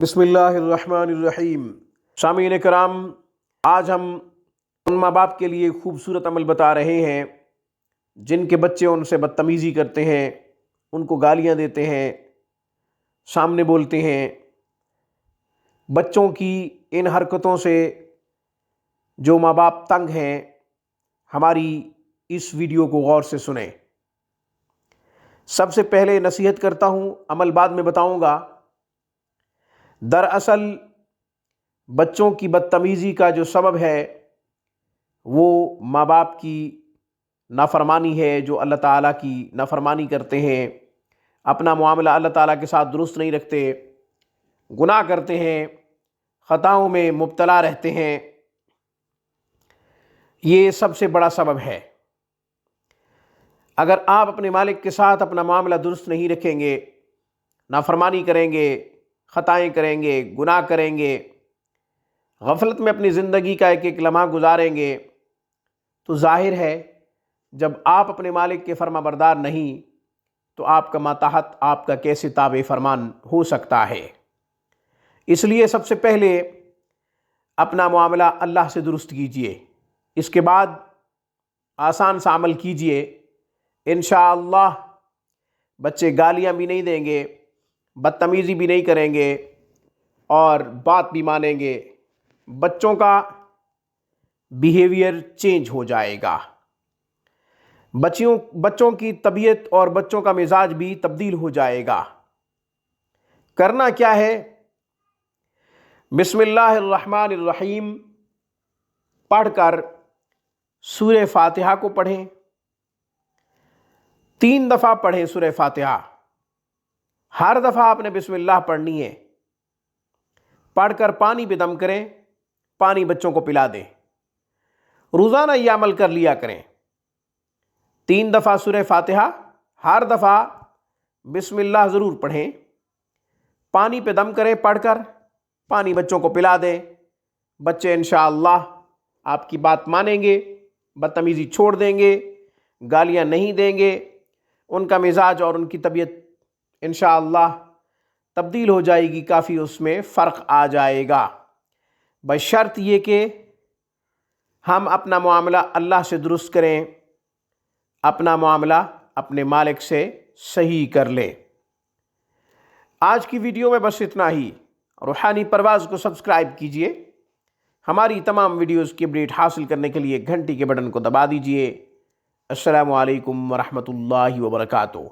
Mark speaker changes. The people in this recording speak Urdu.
Speaker 1: بسم اللہ الرحمن الرحیم۔ سامعین کرام، آج ہم ان ماں باپ کے لیے خوبصورت عمل بتا رہے ہیں جن کے بچے ان سے بدتمیزی کرتے ہیں، ان کو گالیاں دیتے ہیں، سامنے بولتے ہیں۔ بچوں کی ان حرکتوں سے جو ماں باپ تنگ ہیں، ہماری اس ویڈیو کو غور سے سنیں۔ سب سے پہلے نصیحت کرتا ہوں، عمل بعد میں بتاؤں گا۔ دراصل بچوں کی بدتمیزی کا جو سبب ہے وہ ماں باپ کی نافرمانی ہے، جو اللہ تعالیٰ کی نافرمانی کرتے ہیں، اپنا معاملہ اللہ تعالیٰ کے ساتھ درست نہیں رکھتے، گناہ کرتے ہیں، خطاؤں میں مبتلا رہتے ہیں۔ یہ سب سے بڑا سبب ہے۔ اگر آپ اپنے مالک کے ساتھ اپنا معاملہ درست نہیں رکھیں گے، نافرمانی کریں گے، خطائیں کریں گے، گناہ کریں گے، غفلت میں اپنی زندگی کا ایک ایک لمحہ گزاریں گے، تو ظاہر ہے جب آپ اپنے مالک کے فرما بردار نہیں تو آپ کا ماتحت آپ کا کیسے تابع فرمان ہو سکتا ہے۔ اس لیے سب سے پہلے اپنا معاملہ اللہ سے درست کیجئے، اس کے بعد آسان سا عمل کیجئے، انشاءاللہ بچے گالیاں بھی نہیں دیں گے، بدتمیزی بھی نہیں کریں گے اور بات بھی مانیں گے۔ بچوں کا بیہیویئر چینج ہو جائے گا، بچوں کی طبیعت اور بچوں کا مزاج بھی تبدیل ہو جائے گا۔ کرنا کیا ہے؟ بسم اللہ الرحمن الرحیم پڑھ کر سورہ فاتحہ کو پڑھیں، 3 دفعہ پڑھیں سورہ فاتحہ۔ ہر دفعہ آپ نے بسم اللہ پڑھنی ہے۔ پڑھ کر پانی پہ دم کریں، پانی بچوں کو پلا دیں۔ روزانہ یہ عمل کر لیا کریں۔ 3 دفعہ سورہ فاتحہ، ہر دفعہ بسم اللہ ضرور پڑھیں، پانی پہ دم کریں، پڑھ کر پانی بچوں کو پلا دیں۔ بچے انشاءاللہ آپ کی بات مانیں گے، بدتمیزی چھوڑ دیں گے، گالیاں نہیں دیں گے، ان کا مزاج اور ان کی طبیعت انشاءاللہ تبدیل ہو جائے گی، کافی اس میں فرق آ جائے گا، بشرط یہ کہ ہم اپنا معاملہ اللہ سے درست کریں، اپنا معاملہ اپنے مالک سے صحیح کر لیں۔ آج کی ویڈیو میں بس اتنا ہی۔ روحانی پرواز کو سبسکرائب کیجئے۔ ہماری تمام ویڈیوز کی اپڈیٹ حاصل کرنے کے لیے گھنٹی کے بٹن کو دبا دیجئے۔ السلام علیکم ورحمۃ اللہ وبرکاتہ۔